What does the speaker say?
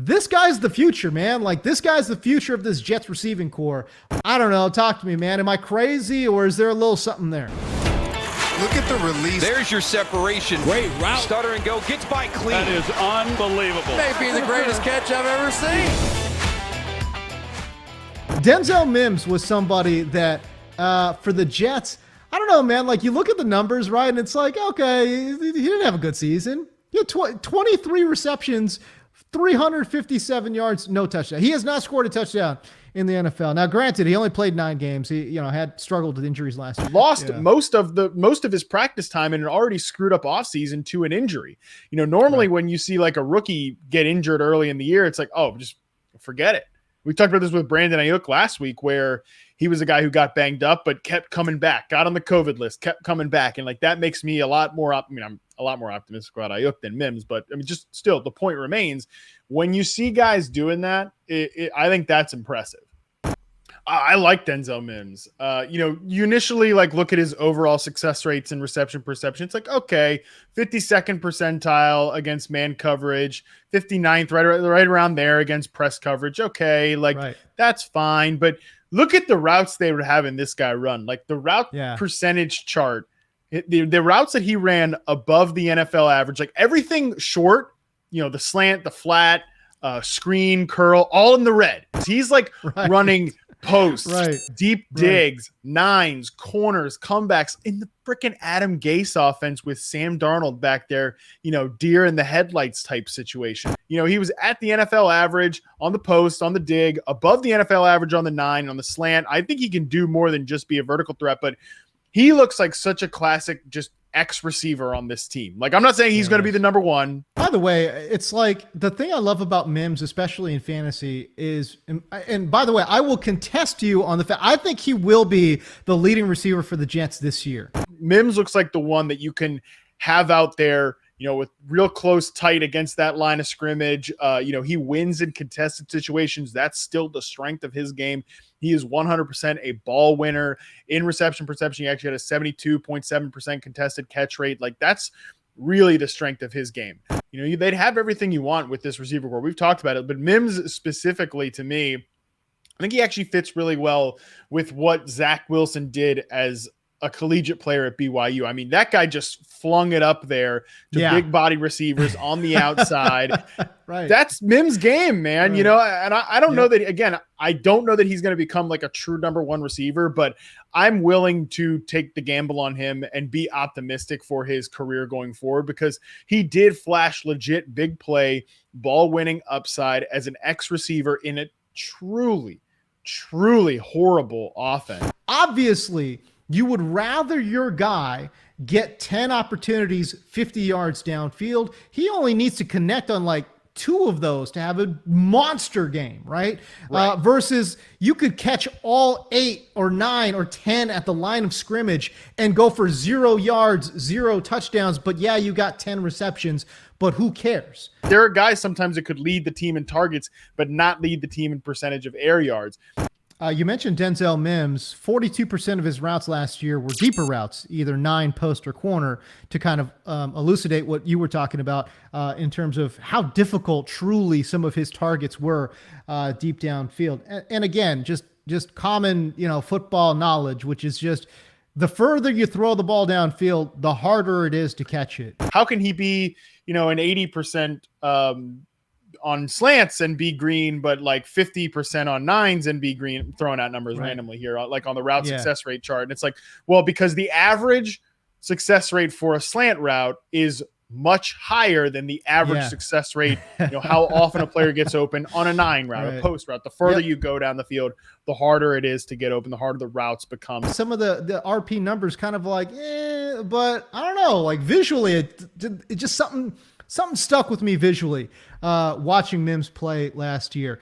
This guy's the future, man. Like, this guy's the future of this Jets receiving core. I don't know. Talk to me, man. Am I crazy, or is there a little something there? Look at the release. There's your separation. Great route. Stutter and go. Gets by clean. That is unbelievable. May be the greatest catch I've ever seen. Denzel Mims was somebody that, for the Jets, I don't know, man. Like, you look at the numbers, right? And it's like, okay, he didn't have a good season. He had 23 receptions, 357 yards, no touchdown. He has not scored a touchdown in the NFL. Now, granted, he only played 9 games. He, had struggled with injuries last year. Lost most of his practice time in an already screwed up offseason to an injury. Normally when you see like a rookie get injured early in the year, it's like, oh, just forget it. We talked about this with Brandon Ayuk last week, where he was a guy who got banged up but kept coming back, got on the COVID list, kept coming back. And like, that makes me a lot more I'm a lot more optimistic about Ayuk than Mims, but just still, the point remains, when you see guys doing that, I think that's impressive. I like Denzel Mims. You initially look at his overall success rates and reception perception. It's like, okay, 52nd percentile against man coverage, 59th, right around there against press coverage. Okay, right. That's fine. But look at the routes they would have in this guy run. Like the route percentage chart, the routes that he ran above the NFL average, like everything short, the slant, the flat, screen, curl, all in the red. He's running posts, deep digs, nines, corners, comebacks in the freaking Adam Gase offense with Sam Darnold back there, deer in the headlights type situation. He was at the NFL average on the post, on the dig, above the NFL average on the 9, on the slant. I think he can do more than just be a vertical threat, but he looks like such a classic, just X receiver on this team. Like, I'm not saying he's going to be the number one. By the way, it's like the thing I love about Mims, especially in fantasy, is, and by the way, I will contest you on the fact, I think he will be the leading receiver for the Jets this year. Mims looks like the one that you can have out there, with real close, tight against that line of scrimmage. He wins in contested situations. That's still the strength of his game. He is 100% a ball winner. In reception perception, he actually had a 72.7% contested catch rate. Like, that's really the strength of his game. They'd have everything you want with this receiver core. We've talked about it, but Mims specifically, to me, I think he actually fits really well with what Zach Wilson did as a collegiate player at BYU. I mean, that guy just flung it up there to big body receivers on the outside. Right. That's Mims' game, man. And I don't know that, again, I don't know that he's going to become like a true number one receiver, but I'm willing to take the gamble on him and be optimistic for his career going forward, because he did flash legit big play, ball winning upside as an X receiver in a truly, truly horrible offense. Obviously, you would rather your guy get 10 opportunities, 50 yards downfield. He only needs to connect on 2 of those to have a monster game, right? Versus you could catch all 8 or 9 or 10 at the line of scrimmage and go for 0 yards, 0 touchdowns. But you got 10 receptions, but who cares? There are guys sometimes that could lead the team in targets, but not lead the team in percentage of air yards. You mentioned Denzel Mims. 42% of his routes last year were deeper routes, either 9, post, or corner, to kind of elucidate what you were talking about in terms of how difficult truly some of his targets were deep downfield. And again, just common football knowledge, which is just the further you throw the ball downfield, the harder it is to catch it. How can he be an 80% on slants and be green, but 50% on 9s and be green? I'm throwing out numbers randomly here, on the route success rate chart. And it's because the average success rate for a slant route is much higher than the average success rate, how often a player gets open on a 9 route, a post route. The further you go down the field, the harder it is to get open, the harder the routes become. Some of the RP numbers kind of but I don't know, visually, it just something stuck with me visually watching Mims play last year.